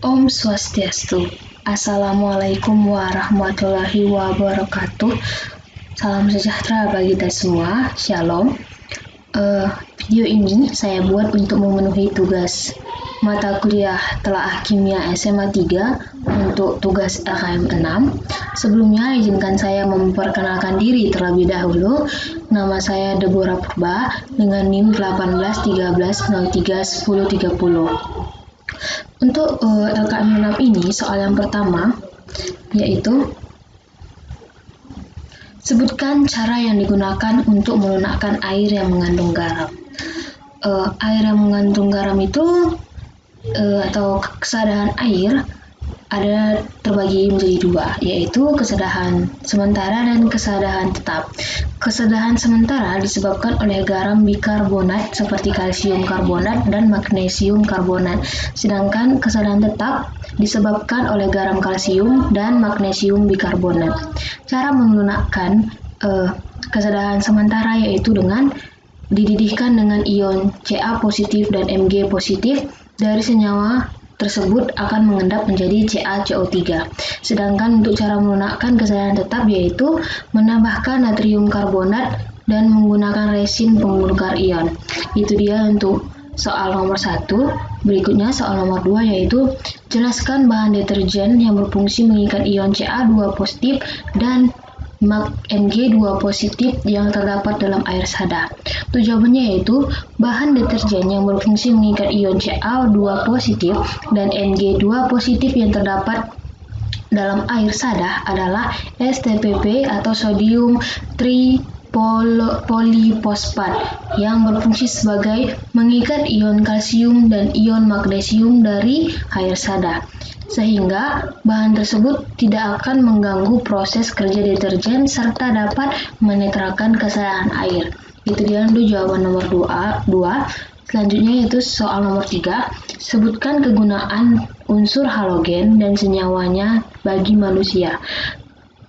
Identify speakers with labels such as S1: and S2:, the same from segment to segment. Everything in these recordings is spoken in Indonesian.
S1: Om Swastiastu. Assalamualaikum warahmatullahi wabarakatuh. Salam sejahtera bagi kita semua. Shalom. Video ini saya buat untuk memenuhi tugas mata kuliah Telaah Kimia SMA 3 untuk tugas LKM 6. Sebelumnya izinkan saya memperkenalkan diri terlebih dahulu. Nama saya Deborah Purba dengan NIM 1813031030. Untuk LKM 6 ini, soal yang pertama yaitu sebutkan cara yang digunakan untuk melunakkan air yang mengandung garam. Air yang mengandung garam itu atau kesadahan air ada terbagi menjadi dua, yaitu kesadahan sementara dan kesadahan tetap. Kesadahan sementara disebabkan oleh garam bikarbonat seperti kalsium karbonat dan magnesium karbonat, sedangkan kesadahan tetap disebabkan oleh garam kalsium dan magnesium bikarbonat. Cara melunakkan kesadahan sementara yaitu dengan dididihkan dengan ion Ca positif dan Mg positif dari senyawa tersebut akan mengendap menjadi CaCO3. Sedangkan untuk cara melunakkan kesadahan tetap yaitu menambahkan natrium karbonat dan menggunakan resin pembongkar ion. Itu dia untuk soal nomor 1. Berikutnya soal nomor 2 yaitu jelaskan bahan deterjen yang berfungsi mengikat ion Ca2 positif dan Mg2 positif yang terdapat dalam air sada. Untuk jawabannya yaitu bahan deterjen yang berfungsi mengikat ion Ca2 positif dan Mg2 positif yang terdapat dalam air sada adalah STPP atau sodium tripolifosfat yang berfungsi sebagai mengikat ion kalsium dan ion magnesium dari air sada, sehingga bahan tersebut tidak akan mengganggu proses kerja deterjen serta dapat menetralkan kesadahan air. Itu dia untuk jawaban nomor 2. Selanjutnya yaitu soal nomor 3. Sebutkan kegunaan unsur halogen dan senyawanya bagi manusia.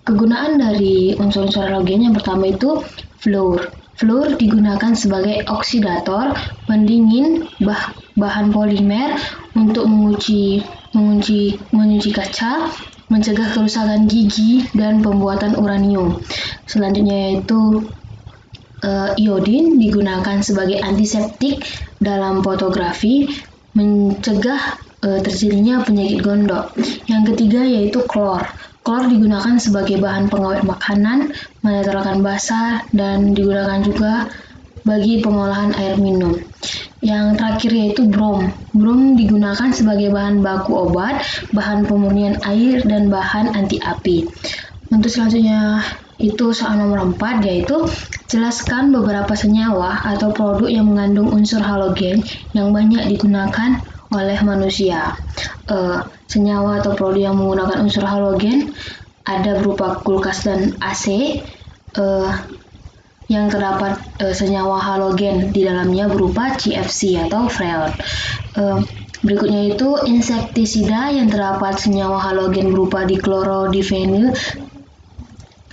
S1: Kegunaan dari unsur-unsur halogen yang pertama itu fluor. Fluor digunakan sebagai oksidator, pendingin bahan polimer untuk menguji kaca, mencegah kerusakan gigi, dan pembuatan uranium. Selanjutnya yaitu iodin digunakan sebagai antiseptik dalam fotografi, mencegah terjadinya penyakit gondok. Yang ketiga yaitu klor. Klor digunakan sebagai bahan pengawet makanan, menetralkan basa, dan digunakan juga bagi pengolahan air minum. Yang terakhir yaitu brom. Brom digunakan sebagai bahan baku obat, bahan pemurnian air, dan bahan anti api. Untuk selanjutnya itu soal nomor 4 yaitu jelaskan beberapa senyawa atau produk yang mengandung unsur halogen yang banyak digunakan oleh manusia. Senyawa atau produk yang menggunakan unsur halogen ada berupa kulkas dan AC. Yang terdapat senyawa halogen di dalamnya berupa CFC atau freon. Berikutnya itu insektisida yang terdapat senyawa halogen berupa diklorodifenil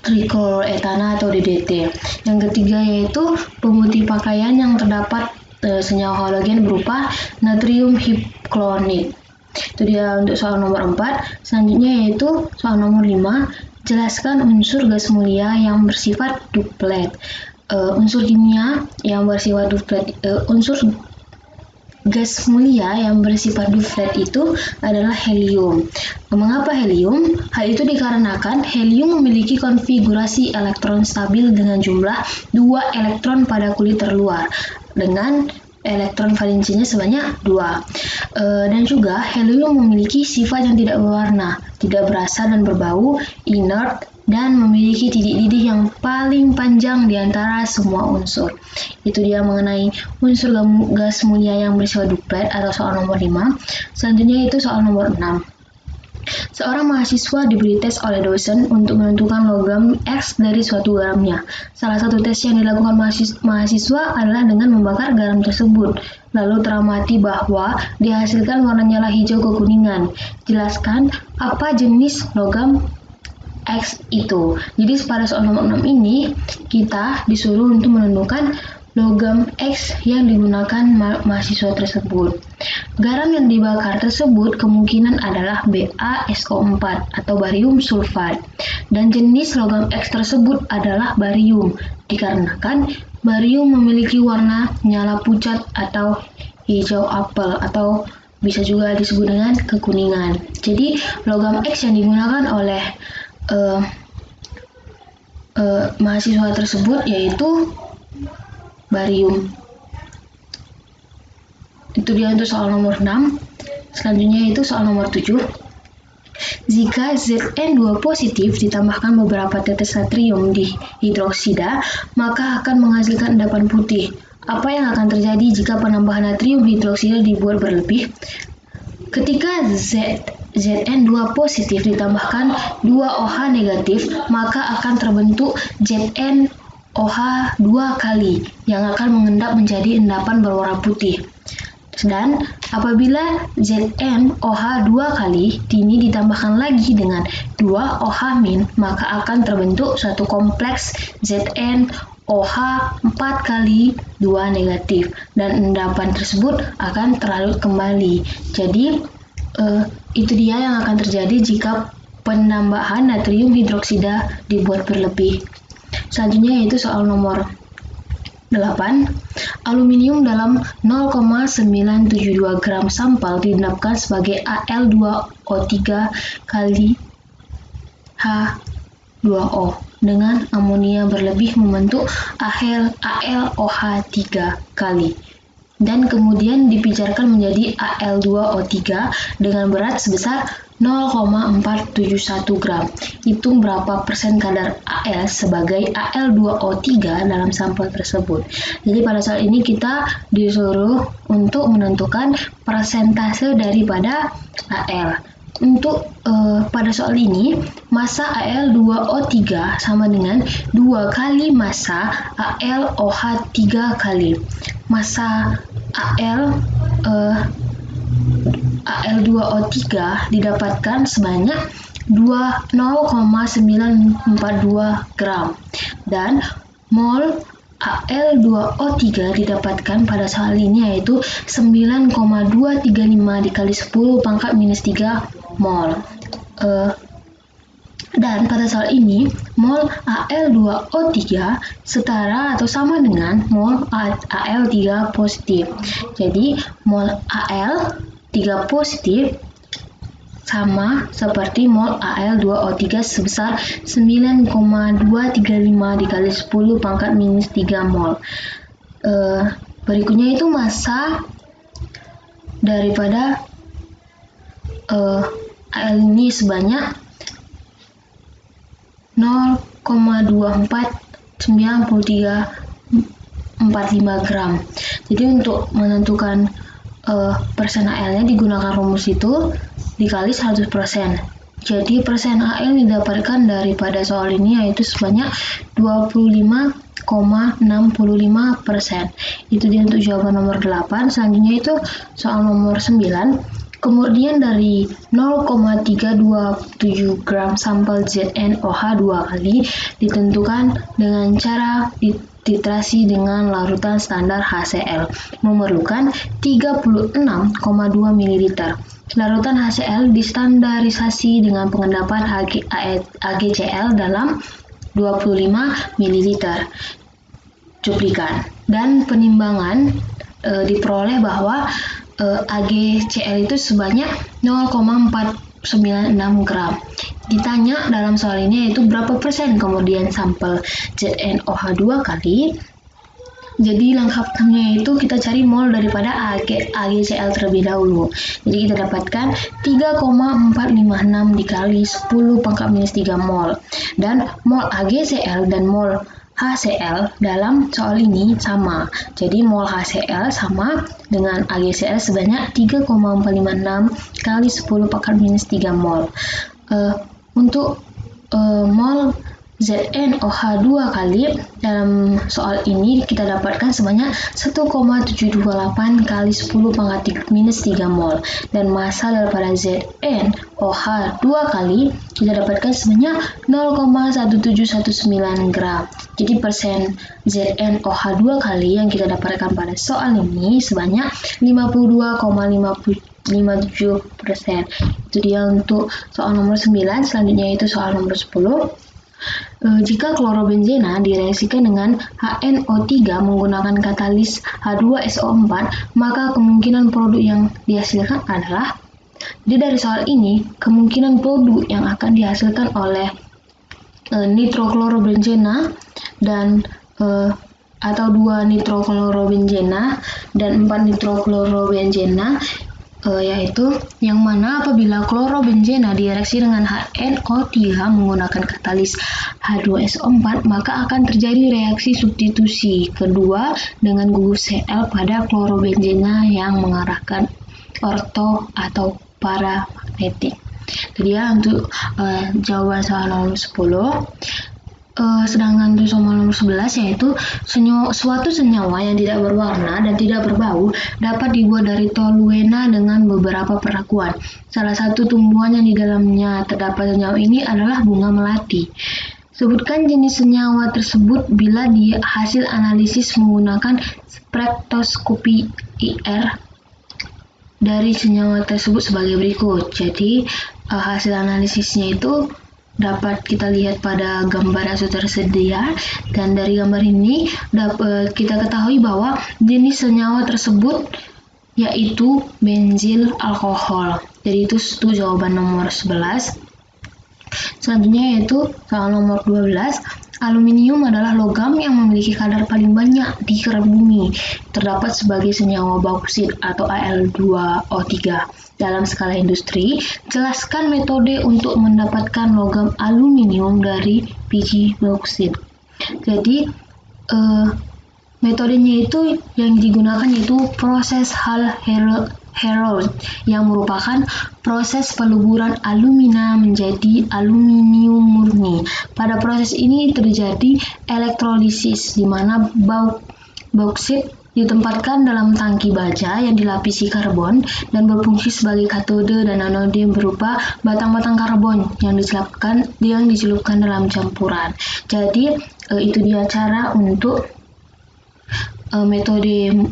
S1: trichloroetana atau DDT. Yang ketiga yaitu pemutih pakaian yang terdapat senyawa halogen berupa natrium hipchloride. Itu dia untuk soal nomor 4. Selanjutnya yaitu soal nomor 5. Jelaskan unsur gas mulia yang bersifat duplet. Unsur kimia yang bersifat duplet, unsur gas mulia yang bersifat duplet itu adalah helium. Mengapa helium? Hal itu dikarenakan helium memiliki konfigurasi elektron stabil dengan jumlah 2 elektron pada kulit terluar dengan elektron valensinya sebanyak 2. Dan juga helium memiliki sifat yang tidak berwarna, tidak berasa dan berbau, inert, dan memiliki titik didih yang paling panjang di antara semua unsur. Itu dia mengenai unsur gas mulia yang bersifat duplet atau soal nomor 5. Selanjutnya itu soal nomor 6. Seorang mahasiswa diberi tes oleh dosen untuk menentukan logam X dari suatu garamnya. Salah satu tes yang dilakukan mahasiswa adalah dengan membakar garam tersebut. Lalu teramati bahwa dihasilkan warna nyala hijau kekuningan. Jelaskan apa jenis logam X itu. Jadi pada soal nomor 6 ini kita disuruh untuk menentukan logam X yang digunakan mahasiswa tersebut. Garam yang dibakar tersebut kemungkinan adalah BaSO4 atau barium sulfat, dan jenis logam X tersebut adalah barium, dikarenakan barium memiliki warna nyala pucat atau hijau apel atau bisa juga disebut dengan kekuningan. Jadi logam X yang digunakan oleh mahasiswa tersebut yaitu barium. Itu dia untuk soal nomor 6. Selanjutnya itu soal nomor 7. Jika Zn2 positif ditambahkan beberapa tetes natrium di hidroksida, maka akan menghasilkan endapan putih. Apa yang akan terjadi jika penambahan natrium hidroksida dibuat berlebih? Ketika Zn2 positif ditambahkan 2OH negatif, maka akan terbentuk ZnOH 2 kali yang akan mengendap menjadi endapan berwarna putih. Dan apabila ZnOH 2 kali ini ditambahkan lagi dengan 2OH-, maka akan terbentuk suatu kompleks ZnOH 4 kali 2 negatif, dan endapan tersebut akan terlarut kembali. Jadi itu dia yang akan terjadi jika penambahan natrium hidroksida dibuat berlebih. Selanjutnya yaitu soal nomor 8. Aluminium dalam 0,972 gram sampel diendapkan sebagai Al2O3 kali H2O dengan amonia berlebih membentuk AlOH 3 kali, dan kemudian dipijarkan menjadi Al2O3 dengan berat sebesar 0,471 gram. Hitung berapa persen kadar Al sebagai Al2O3 dalam sampel tersebut. Jadi pada soal ini kita disuruh untuk menentukan persentase daripada Al. Untuk pada soal ini, massa Al2O3 sama dengan 2 kali massa AlOH 3 kali. Massa Al2O3 didapatkan sebanyak 0,942 gram, dan mol Al2O3 didapatkan pada soal ini yaitu 9,235 dikali 10 pangkat minus 3 mol. Dan pada soal ini, mol Al2O3 setara atau sama dengan mol Al3 positif. Jadi, mol Al3 positif sama seperti mol Al2O3 sebesar 9,235 dikali 10 pangkat minus 3 mol. Berikutnya itu massa daripada Al ini sebanyak 0,249345 gram. Jadi untuk menentukan persen AL-nya digunakan rumus itu dikali 100%. Jadi persen AL didapatkan daripada soal ini yaitu sebanyak 25,65%. Itu dia untuk jawaban nomor 8. Selanjutnya itu soal nomor 9. Kemudian dari 0,327 gram sampel ZnOH 2 kali ditentukan dengan cara titrasi dengan larutan standar HCl memerlukan 36,2 ml. Larutan HCl distandarisasi dengan pengendapan AgCl dalam 25 ml. Cuplikan dan penimbangan diperoleh bahwa AgCl itu sebanyak 0,496 gram. Ditanya dalam soal ini yaitu berapa persen kemudian sampel ZnOH 2 kali. Jadi lengkapnya itu kita cari mol daripada AgCl terlebih dahulu. Jadi kita dapatkan 3,456 dikali 10 pangkat minus 3 mol. Dan mol AgCl dan mol HCl dalam soal ini sama. Jadi mol HCl sama dengan AgCl sebanyak 3,456 kali 10 pangkat minus 3 mol. Untuk mol ZnOH 2 kali. Dalam soal ini kita dapatkan sebanyak 1,728 kali 10 pangkat minus 3 mol, dan massa daripada ZnOH 2 kali kita dapatkan sebanyak 0,1719 gram. Jadi persen ZnOH 2 kali yang kita dapatkan pada soal ini sebanyak 52,57%. Itu dia untuk soal nomor 9. Selanjutnya itu soal nomor 10. Jika klorobenzena direaksikan dengan HNO3 menggunakan katalis H2SO4, maka kemungkinan produk yang dihasilkan adalah. Jadi dari soal ini, kemungkinan produk yang akan dihasilkan oleh nitroklorobenzena dan atau 2 nitroklorobenzena dan 4 nitroklorobenzena, yaitu yang mana apabila klorobenzena direaksi dengan HNO3 menggunakan katalis H2SO4, maka akan terjadi reaksi substitusi kedua dengan gugus Cl pada klorobenzena yang mengarahkan orto atau paramagnetik. Jadi ya untuk jawaban soal nomor 10. Sedangkan untuk soal nomor 11 yaitu suatu senyawa yang tidak berwarna dan tidak berbau dapat dibuat dari toluena dengan beberapa perlakuan. Salah satu tumbuhan yang di dalamnya terdapat senyawa ini adalah bunga melati. Sebutkan jenis senyawa tersebut bila di hasil analisis menggunakan spektroskopi IR dari senyawa tersebut sebagai berikut. Jadi hasil analisisnya itu dapat kita lihat pada gambar yang sudah tersedia, dan dari gambar ini dapat kita ketahui bahwa jenis senyawa tersebut yaitu benzil alkohol. Jadi itu jawaban nomor 11. Selanjutnya yaitu soal nomor 12. Aluminium adalah logam yang memiliki kadar paling banyak di kerak bumi. Terdapat sebagai senyawa bauksit atau Al2O3. Dalam skala industri, jelaskan metode untuk mendapatkan logam aluminium dari biji bauksit. Jadi, metodenya itu yang digunakan yaitu proses Hall-Héroult yang merupakan proses peluburan alumina menjadi aluminium murni. Pada proses ini terjadi elektrolisis di mana bauksit ditempatkan dalam tangki baja yang dilapisi karbon dan berfungsi sebagai katode, dan anode berupa batang-batang karbon yang dicelupkan dalam campuran. Jadi itu dia cara untuk metode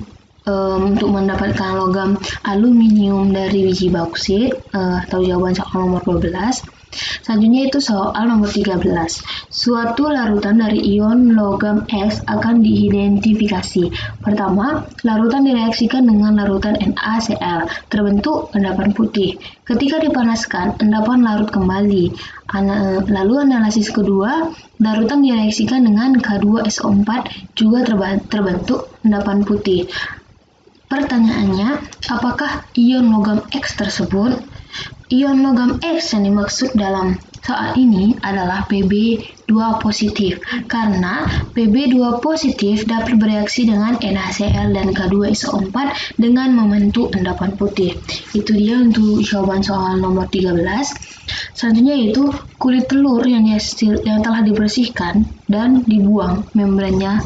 S1: untuk mendapatkan logam aluminium dari biji bauksit, atau jawaban soal nomor 12. Selanjutnya itu soal nomor 13. Suatu larutan dari ion logam X akan diidentifikasi. Pertama, larutan direaksikan dengan larutan NaCl, terbentuk endapan putih. Ketika dipanaskan, endapan larut kembali. Lalu analisis kedua, larutan direaksikan dengan K2SO4 juga terbentuk endapan putih. Pertanyaannya, apakah ion logam X tersebut? Ion logam X yang dimaksud dalam soal ini adalah Pb2 positif, karena Pb2 positif dapat bereaksi dengan NaCl dan K2SO4 dengan membentuk endapan putih. Itu dia untuk jawaban soal nomor 13. Selanjutnya yaitu kulit telur yang telah dibersihkan dan dibuang, membrannya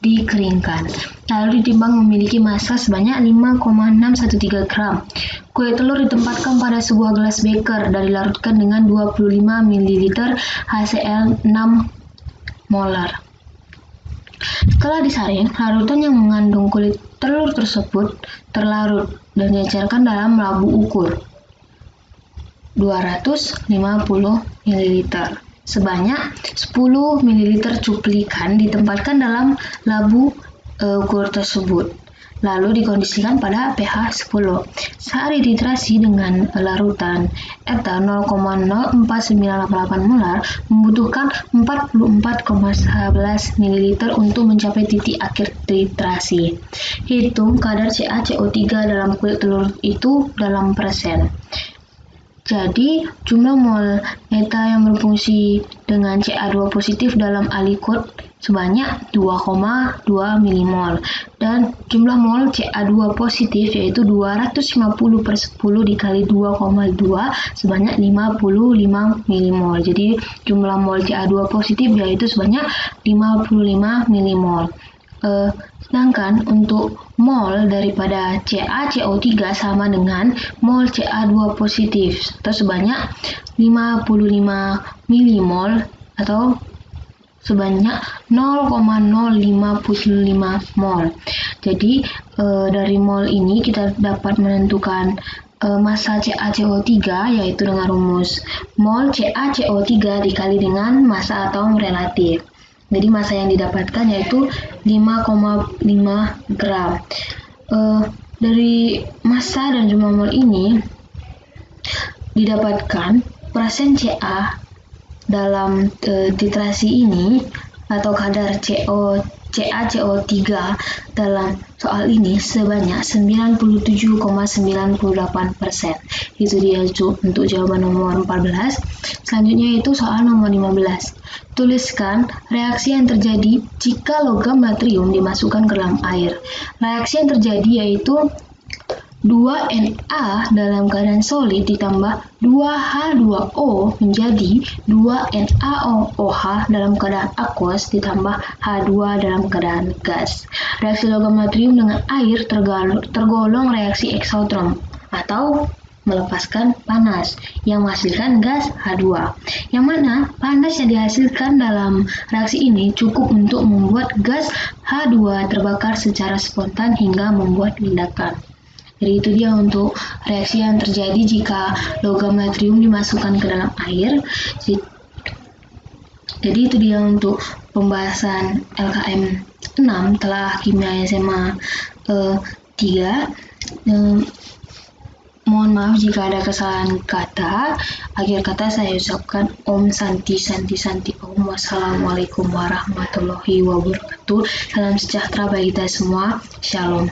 S1: dikeringkan, lalu ditimbang memiliki massa sebanyak 5,613 gram. Kulit telur ditempatkan pada sebuah gelas beker dan dilarutkan dengan 25 ml HCl 6 molar. Setelah disaring, larutan yang mengandung kulit telur tersebut terlarut dan dicairkan dalam labu ukur 250 ml. Sebanyak 10 ml cuplikan ditempatkan dalam labu ukur tersebut, lalu dikondisikan pada pH 10. Saat dititrasi dengan larutan eta 0,04988 molar membutuhkan 44,11 ml untuk mencapai titik akhir titrasi. Hitung kadar CaCO3 dalam kulit telur itu dalam persen. Jadi, jumlah mol neta yang berfungsi dengan Ca2 positif dalam alikot sebanyak 2,2 milimol. Dan jumlah mol Ca2 positif yaitu 250 per 10 dikali 2,2 sebanyak 55 milimol. Jadi, jumlah mol Ca2 positif yaitu sebanyak 55 milimol. Sedangkan untuk mol daripada CaCO3 sama dengan mol Ca2 positif atau sebanyak 55 milimol atau sebanyak 0,055 mol. Jadi dari mol ini kita dapat menentukan massa CaCO3 yaitu dengan rumus mol CaCO3 dikali dengan massa atom relatif. Jadi massa yang didapatkan yaitu 5,5 gram. Dari massa dan jumlah mol ini didapatkan persen Ca dalam titrasi ini atau kadar CaCO3 dalam soal ini sebanyak 97,98%. Itu dia untuk jawaban nomor 14. Selanjutnya itu soal nomor 15. Tuliskan reaksi yang terjadi jika logam natrium dimasukkan ke dalam air. Reaksi yang terjadi yaitu 2Na dalam keadaan solid ditambah 2H2O menjadi 2NaOH dalam keadaan aqueous ditambah H2 dalam keadaan gas. Reaksi logam natrium dengan air tergolong reaksi eksotrom atau melepaskan panas yang menghasilkan gas H2. Yang mana panas yang dihasilkan dalam reaksi ini cukup untuk membuat gas H2 terbakar secara spontan hingga membuat ledakan. Jadi itu dia untuk reaksi yang terjadi jika logam natrium dimasukkan ke dalam air. Jadi itu dia untuk pembahasan LKM 6 telah kimia SMA 3. Mohon maaf jika ada kesalahan kata. Akhir kata saya ucapkan Om Santi Santi Santi Om. Wassalamualaikum warahmatullahi wabarakatuh. Salam sejahtera bagi kita semua. Shalom.